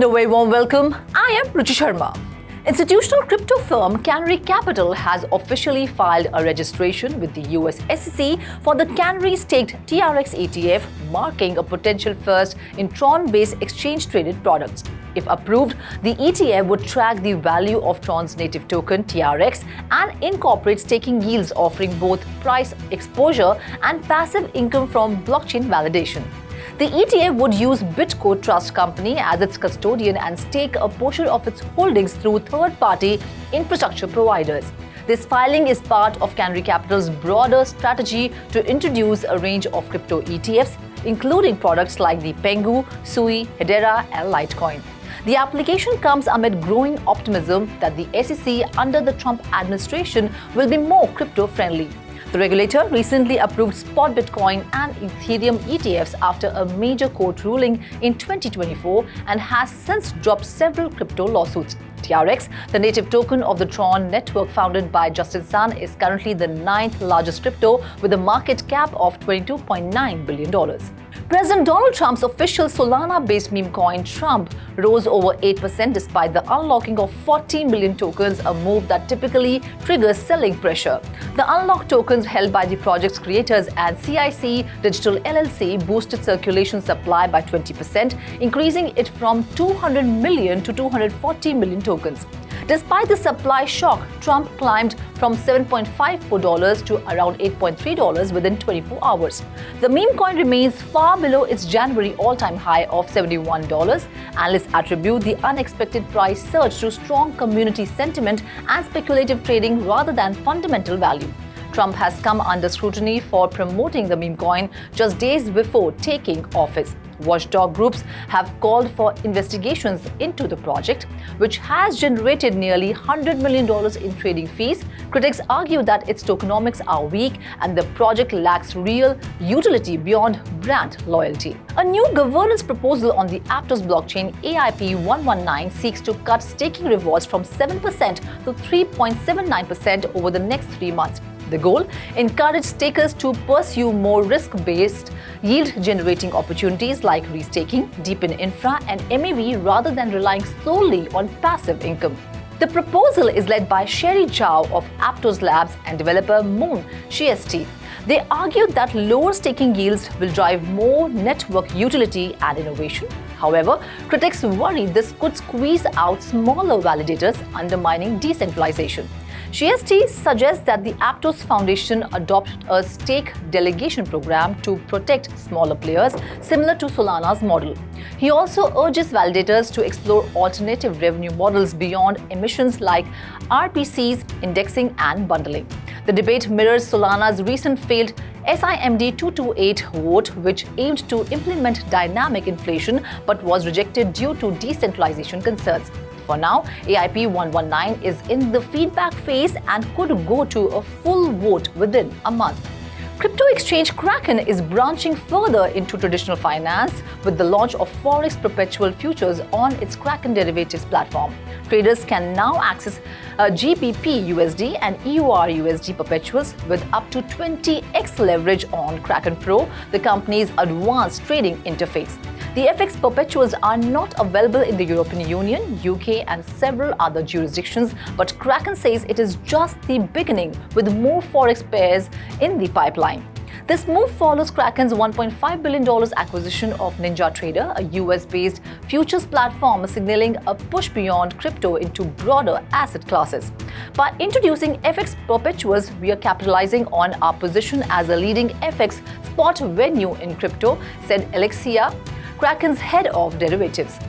And a very warm welcome. I am Ruchi Sharma. Institutional crypto firm Canary Capital has officially filed a registration with the US SEC for the Canary staked TRX ETF, marking a potential first in Tron-based exchange-traded products. If approved, the ETF would track the value of Tron's native token TRX and incorporate staking yields, offering both price exposure and passive income from blockchain validation. The ETF would use Bitco Trust Company as its custodian and stake a portion of its holdings through third-party infrastructure providers. This filing is part of Canary Capital's broader strategy to introduce a range of crypto ETFs, including products like the Pengu, Sui, Hedera, and Litecoin. The application comes amid growing optimism that the SEC under the Trump administration will be more crypto-friendly. The regulator recently approved spot Bitcoin and Ethereum ETFs after a major court ruling in 2024 and has since dropped several crypto lawsuits. TRX, the native token of the Tron network founded by Justin Sun, is currently the 9th largest crypto with a market cap of $22.9 billion. President Donald Trump's official Solana-based Memecoin Trump rose over 8% despite the unlocking of 40 million tokens, a move that typically triggers selling pressure. The unlocked tokens held by the project's creators and CIC Digital LLC boosted circulation supply by 20%, increasing it from 200 million to 240 million tokens. Despite the supply shock, Trump climbed from $7.54 to around $8.3 within 24 hours. The meme coin remains far below its January all-time high of $71. Analysts attribute the unexpected price surge to strong community sentiment and speculative trading rather than fundamental value. Trump has come under scrutiny for promoting the meme coin just days before taking office. Watchdog groups have called for investigations into the project, which has generated nearly $100 million in trading fees. Critics argue that its tokenomics are weak and the project lacks real utility beyond brand loyalty. A new governance proposal on the Aptos blockchain AIP 119 seeks to cut staking rewards from 7% to 3.79% over the next 3 months. The goal: encourage stakers to pursue more risk-based, yield-generating opportunities like restaking, deepen infra, and MEV rather than relying solely on passive income. The proposal is led by Sherry Zhao of Aptos Labs and developer Moon CST. They argued that lower staking yields will drive more network utility and innovation. However, critics worry this could squeeze out smaller validators, undermining decentralization. CST suggests that the Aptos Foundation adopt a stake delegation program to protect smaller players, similar to Solana's model. He also urges validators to explore alternative revenue models beyond emissions like RPCs, indexing, and bundling. The debate mirrors Solana's recent failed SIMD 228 vote, which aimed to implement dynamic inflation but was rejected due to decentralization concerns. For now, AIP 119 is in the feedback phase and could go to a full vote within a month. Crypto exchange Kraken is branching further into traditional finance with the launch of forex perpetual futures on its Kraken derivatives platform. Traders can now access GBP USD and EUR USD perpetuals with up to 20x leverage on Kraken Pro, the company's advanced trading interface. The FX perpetuals are not available in the European Union, UK, and several other jurisdictions, but Kraken says it is just the beginning with more forex pairs in the pipeline. This move follows Kraken's $1.5 billion acquisition of NinjaTrader, a US-based futures platform, signaling a push beyond crypto into broader asset classes. By introducing FX perpetuals, we are capitalizing on our position as a leading FX spot venue in crypto, said Alexia, Kraken's head of derivatives.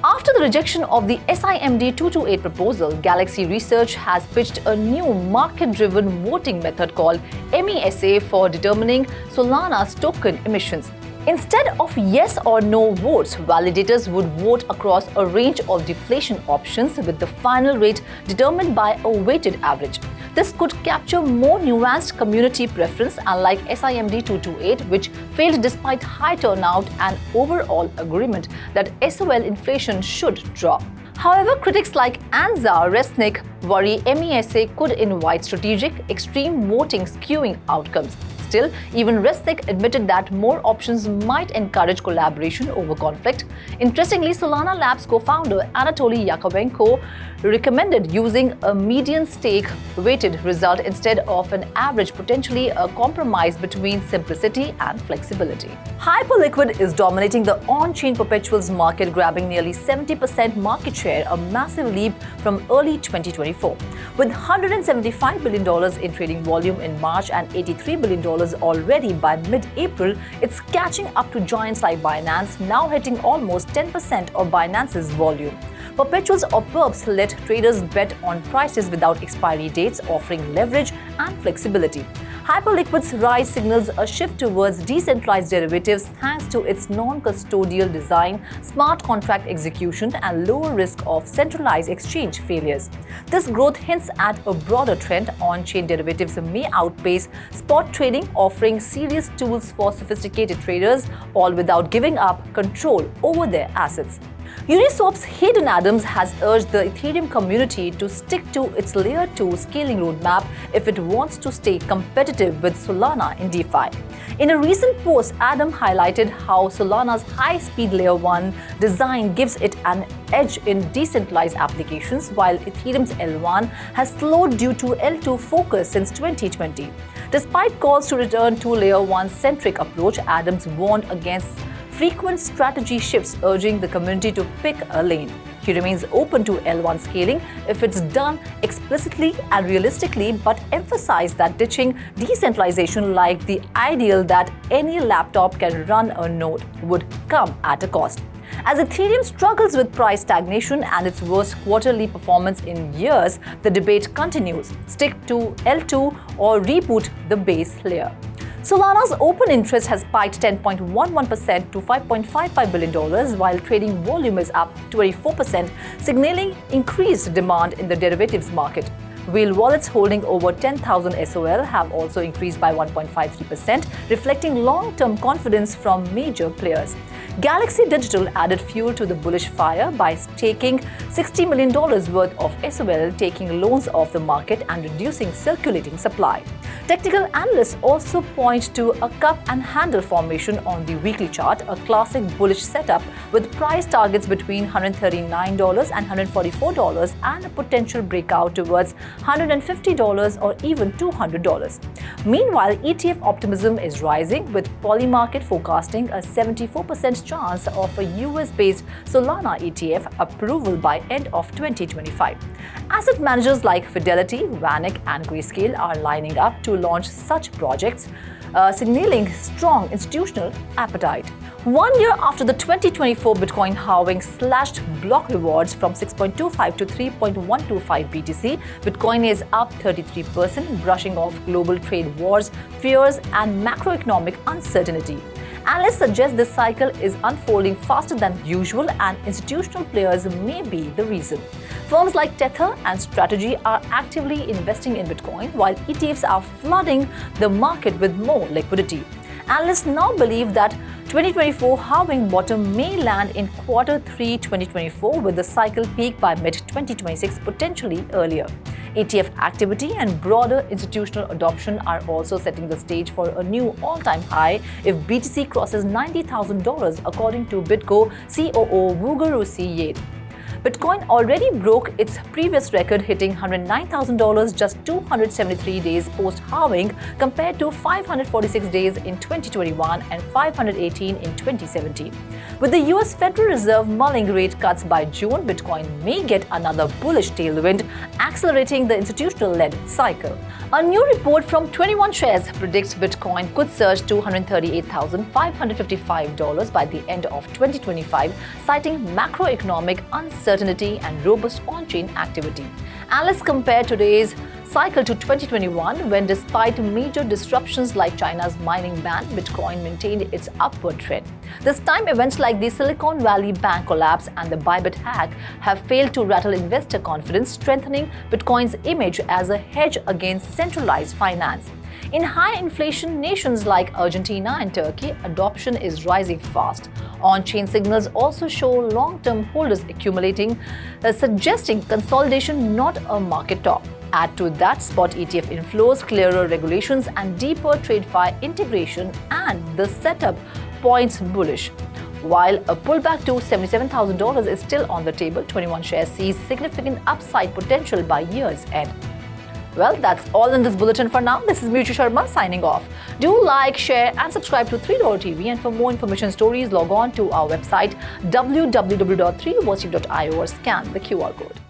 After the rejection of the SIMD 228 proposal, Galaxy Research has pitched a new market-driven voting method called MESA for determining Solana's token emissions. Instead of yes or no votes, validators would vote across a range of deflation options with the final rate determined by a weighted average. This could capture more nuanced community preference, unlike SIMD 228, which failed despite high turnout and overall agreement that SOL inflation should drop. However, critics like Anza Resnick worry MESA could invite strategic, extreme voting skewing outcomes. Still, even Resnick admitted that more options might encourage collaboration over conflict. Interestingly, Solana Labs co-founder Anatoly Yakovenko recommended using a median stake-weighted result instead of an average, potentially a compromise between simplicity and flexibility. Hyperliquid is dominating the on-chain perpetuals market, grabbing nearly 70% market share, a massive leap from early 2024. With $175 billion in trading volume in March and $83 billion already by mid-April, it's catching up to giants like Binance, now hitting almost 10% of Binance's volume. Perpetuals or perps let traders bet on prices without expiry dates, offering leverage and flexibility. Hyperliquid's rise signals a shift towards decentralized derivatives thanks to its non-custodial design, smart contract execution, and lower risk of centralized exchange failures. This growth hints at a broader trend. On-chain derivatives may outpace spot trading, offering serious tools for sophisticated traders, all without giving up control over their assets. Uniswap's Hayden Adams has urged the Ethereum community to stick to its Layer 2 scaling roadmap if it wants to stay competitive with Solana in DeFi. In a recent post, Adam highlighted how Solana's high-speed Layer 1 design gives it an edge in decentralized applications, while Ethereum's L1 has slowed due to L2 focus since 2020. Despite calls to return to Layer 1-centric approach, Adams warned against frequent strategy shifts, urging the community to pick a lane. He remains open to L1 scaling if it's done explicitly and realistically, but emphasized that ditching decentralization like the ideal that any laptop can run a node would come at a cost. As Ethereum struggles with price stagnation and its worst quarterly performance in years, the debate continues: stick to L2 or reboot the base layer. Solana's open interest has spiked 10.11% to $5.55 billion, while trading volume is up 24%, signaling increased demand in the derivatives market. Whale wallets holding over 10,000 SOL have also increased by 1.53%, reflecting long-term confidence from major players. Galaxy Digital added fuel to the bullish fire by staking $60 million worth of SOL, taking loans off the market and reducing circulating supply. Technical analysts also point to a cup and handle formation on the weekly chart, a classic bullish setup with price targets between $139 and $144 and a potential breakout towards $150 or even $200. Meanwhile, ETF optimism is rising, with Polymarket forecasting a 74% chance of a US-based Solana ETF approval by end of 2025. Asset managers like Fidelity, Vanek, and Grayscale are lining up to launch such projects, signaling strong institutional appetite. 1 year after the 2024 Bitcoin halving slashed block rewards from 6.25 to 3.125 BTC, Bitcoin is up 33%, brushing off global trade wars, fears, and macroeconomic uncertainty. Analysts suggest this cycle is unfolding faster than usual, and institutional players may be the reason. Firms like Tether and Strategy are actively investing in Bitcoin, while ETFs are flooding the market with more liquidity. Analysts now believe that 2024 halving bottom may land in Q3 2024, with the cycle peak by mid-2026, potentially earlier. ETF activity and broader institutional adoption are also setting the stage for a new all-time high if BTC crosses $90,000, according to BitGo COO Wugurusi Yade. Bitcoin already broke its previous record, hitting $109,000 just 273 days post-halving, compared to 546 days in 2021 and 518 in 2017. With the US Federal Reserve mulling rate cuts by June, Bitcoin may get another bullish tailwind, accelerating the institutional-led cycle. A new report from 21 Shares predicts Bitcoin could surge to $138,555 by the end of 2025, citing macroeconomic uncertainty and robust on-chain activity. Analysts compare today's cycle to 2021, when despite major disruptions like China's mining ban, Bitcoin maintained its upward trend. This time, events like the Silicon Valley Bank collapse and the Bybit hack have failed to rattle investor confidence, strengthening Bitcoin's image as a hedge against centralized finance. In high-inflation nations like Argentina and Turkey, adoption is rising fast. On-chain signals also show long-term holders accumulating, suggesting consolidation, not a market top. Add to that spot ETF inflows, clearer regulations, and deeper TradeFi integration, and the setup points bullish. While a pullback to $77,000 is still on the table, 21 shares sees significant upside potential by year's end. Well, that's all in this bulletin for now. This is Mritu Sharma signing off. Do like, share, and subscribe to 3 TV. And for more information stories, log on to our website www.3university.io or scan the QR code.